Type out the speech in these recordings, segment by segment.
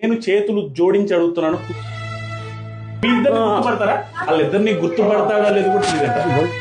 నేను చేతులు జోడించి అడుగుతున్నాను, మీ ఇద్దరిని గుర్తుపడతారా? వాళ్ళిద్దరిని గుర్తుపడతాడా లేదు కూడా తెలియదంట.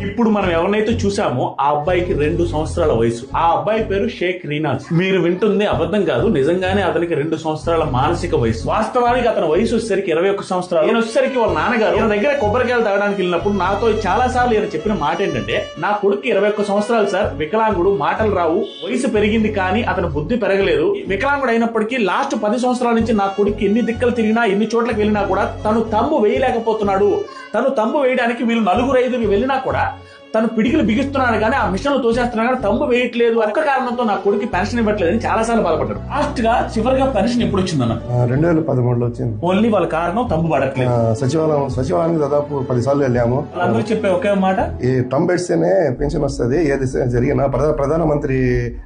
ఇప్పుడు మనం ఎవరినైతే చూసామో ఆ అబ్బాయికి 2 సంవత్సరాల వయసు. ఆ అబ్బాయి పేరు షేక్ రీనాజ్. మీరు వింటుంది అబద్ధం కాదు, నిజంగానే అతనికి 2 సంవత్సరాల మానసిక వయసు. వాస్తవానికి అతని వయసు వచ్చేసరికి 21 సంవత్సరాలు. నేను వచ్చేసరికి వాళ్ళ నాన్నగారు ఈయన దగ్గర కొబ్బరికాయలు తాగడానికి వెళ్ళినప్పుడు నాతో చాలా సార్లు ఈయన చెప్పిన మాట ఏంటంటే, నా కొడుకు 21 సంవత్సరాలు సార్, వికలాంగుడు, మాటలు రావు, వయసు పెరిగింది కానీ అతని బుద్ధి పెరగలేదు. వికలాంగుడు అయినప్పటికీ లాస్ట్ 10 సంవత్సరాల నుంచి నా కొడుకు ఎన్ని దిక్కలు తిరిగినా ఎన్ని చోట్లకి వెళ్ళినా కూడా తను తమ్ము వేయలేకపోతున్నాడు. తను తమ్ము వేయడానికి వీళ్ళు 4-5 వెళ్ళినా కూడా తను పిడికిలు బిగిస్తున్నాడు కానీ ఆ మిషన్లు తోసేస్తున్నాడు కానీ తమ్ము వేయట్లేదు. ఒక్క కారణంతో నా కొడుకు పెన్షన్ ఇవ్వట్లేదని చాలా సార్లు బాధపడ్డారు. లాస్ట్ గా చివరిగా పెన్షన్ ఎప్పుడు వచ్చిందన్న? 2013లో వచ్చింది. ఓన్లీ వాళ్ళ కారణం తమ్ము పడట్లేదు. సచివాలయానికి దాదాపు 10 సార్లు వెళ్ళాము. అందరూ చెప్పే ఒకే మాట, ఈ తమ్ము పెడితేనే పెన్షన్ వస్తుంది. ఏది జరిగినా ప్రధానమంత్రి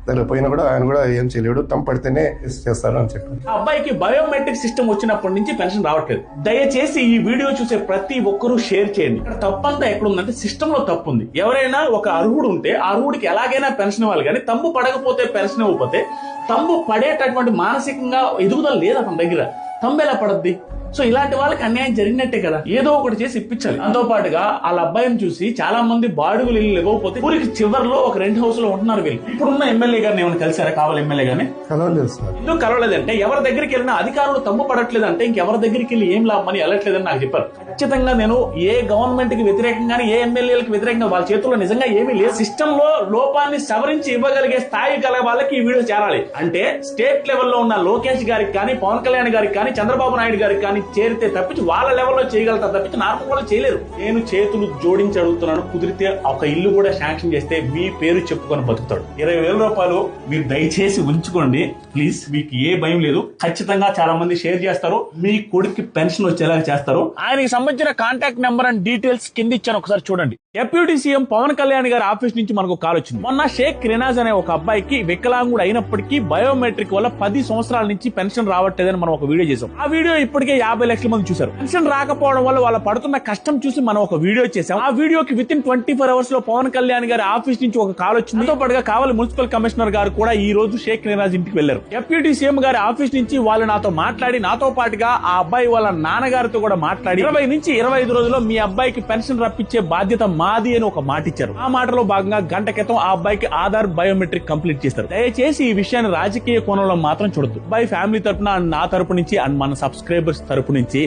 దగ్గర పోయినా కూడా ఆయన కూడా ఏం చేయలేడు, తమ్ము పడితేనే చేస్తారు అని చెప్పారు. ఆ అబ్బాయికి బయోమెట్రిక్ సిస్టమ్ వచ్చినప్పటి నుంచి పెన్షన్ రావట్లేదు. దయచేసి ఈ వీడియో చూసే ప్రతి ఒక్కరూ షేర్ చేయండి. ఇక్కడ తప్పంతా ఎక్కడుందంటే సిస్టమ్ లో తప్పు ఉంది. ఎవరైనా ఒక అర్హుడు ఉంటే ఆ అర్హుడికి ఎలాగైనా పెన్షన్ ఇవ్వాలి, కానీ తమ్ము పడకపోతే పెన్షన్ ఇవ్వకపోతే తమ్ము పడేటటువంటి మానసికంగా ఎదుగుదల లేదు అతని దగ్గర. తమ్ము ఎలా పడద్ది? సో ఇలాంటి వాళ్ళకి అన్యాయం జరిగినట్టే కదా, ఏదో ఒకటి చేసి ఇప్పించాలి. దాంతో పాటుగా వాళ్ళ అబ్బాయిని చూసి చాలా మంది బాడుగులు ఇల్లు ఇవ్వకపోతే ఊరికి చివరిలో ఒక 2 హౌస్ లో ఉంటున్నారు వీళ్ళు. ఇప్పుడున్న ఎమ్మెల్యే గారిని ఏమైనా కలిసారా? కావాలి ఎమ్మెల్యే గారిని కలవలేదు సార్. ఎందుకు కలవలేదంటే ఎవరి దగ్గరికి వెళ్ళినా అధికారులు తమ్ము పడట్లేదు అంటే ఇంకెవరి దగ్గరికి వెళ్ళి ఏం లాభమని వెళ్ళట్లేదని నాకు చెప్పారు. ఖచ్చితంగా నేను ఏ గవర్నమెంట్ కి వ్యతిరేకంగానే ఏ ఎమ్మెల్యేలకు వ్యతిరేకంగా వాళ్ళ చేతుల్లో నిజంగా ఏమీ లేదు. సిస్టమ్ లో లోపాన్ని సవరించి ఇవ్వగలిగే స్థాయి గల వాళ్ళకి ఈ వీడియో చేరాలి. అంటే స్టేట్ లెవెల్లో ఉన్న లోకేష్ గారికి కానీ, పవన్ కళ్యాణ్ గారికి కానీ, చంద్రబాబు నాయుడు గారికి కానీ చేరితే తప్పించి వాళ్ళ లెవెల్లో చేయగలుగుతారు తప్పించి నార్మల్ వాళ్ళు చేయలేరు. నేను చేతులు జోడించి అడుగుతున్నాను, కుదిరితే ఒక ఇల్లు కూడా శాంక్షన్ చేస్తే మీ పేరు చెప్పుకొని బతుకుతాడు. 20,000 రూపాయలు మీరు దయచేసి ఉంచుకోండి ప్లీజ్. మీకు ఏ భయం లేదు. ఖచ్చితంగా చాలా మంది షేర్ చేస్తారు, మీ కొడుకు పెన్షన్ వచ్చేలా చేస్తారు. ఆయనకి సంబంధించిన కాంటాక్ట్ నెంబర్ అండ్ డీటెయిల్స్ కింద ఇచ్చాను, ఒకసారి చూడండి. డిప్యూటీ సీఎం పవన్ కళ్యాణ్ గారి ఆఫీస్ నుంచి మనకు కాల్ వచ్చింది. మొన్న షేక్ రినాజ్ అనే ఒక అబ్బాయికి వికలాంగుడు అయినప్పటికీ బయోమెట్రిక్ వల్ల 10 సంవత్సరాల నుంచి పెన్షన్ రావట్లేదని మనం ఒక వీడియో చేసాం. ఆ వీడియో ఇప్పటికే 50 లక్షల మంది చూశారు. పెన్షన్ రాకపోవడం వల్ల వాళ్ళు పడుతున్న కష్టం చూసి మనం ఒక వీడియో చేసాం. ఆ వీడియోకి వితిన్ 24 అవర్స్ లో పవన్ కళ్యాణ్ గారి ఆఫీస్ నుంచి ఒక కాల్ వచ్చింది. దాంతో పాటుగా కావలి మున్సిపల్ కమిషనర్ గారు కూడా ఈ రోజు షేక్ రినాజ్ ఇంటికి వెళ్లారు. డిప్యూటీ సీఎం గారి ఆఫీస్ నుంచి వాళ్ళు నాతో మాట్లాడి, నాతో పాటుగా ఆ అబ్బాయి వాళ్ళ నాన్నగారితో కూడా మాట్లాడి 20 నుంచి 25 రోజుల్లో మీ అబ్బాయికి పెన్షన్ రప్పించే బాధ్యత మాది అని ఒక మాట ఇచ్చారు. ఆ మాటలో భాగంగా గంట క్రితం ఆ అబ్బాయికి ఆధార్ బయోమెట్రిక్ కంప్లీట్ చేస్తారు. దయచేసి ఈ విషయాన్ని రాజకీయ కోణంలో మాత్రం చూడొద్దు. అబ్బాయి ఫ్యామిలీ తరపున, నా తరపు నుంచి అండ్ మన సబ్స్క్రైబర్స్ తరపు నుంచి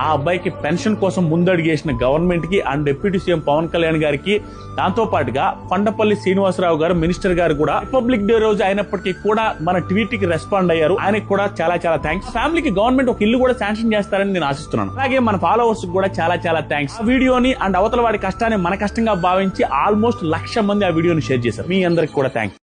ఆ అబ్బాయికి పెన్షన్ కోసం ముందడుగేసిన గవర్నమెంట్ కి and deputy CM Pawan Kalyan గారికి, దాంతో పాటుగా కొండపల్లి శ్రీనివాసరావు గారు మినిస్టర్ గారు కూడా రిపబ్లిక్ డే రోజు అయినప్పటికీ కూడా మన ట్వీట్ కి రెస్పాండ్ అయ్యారు. ఆయనకు కూడా చాలా చాలా థ్యాంక్స్. ఫ్యామిలీకి గవర్నమెంట్ ఒక ఇల్లు కూడా శాంక్షన్ చేస్తారని నేను ఆశిస్తున్నాను. అలాగే మన ఫాలోవర్స్ కూడా చాలా చాలా థ్యాంక్స్. ఆ వీడియోని అండ్ అవతల వాడి కష్టాన్ని మన కష్టంగా భావించి ఆల్మోస్ట్ 1,00,000 మంది ఆ వీడియోని షేర్ చేశారు. మీ అందరికి కూడా థ్యాంక్స్.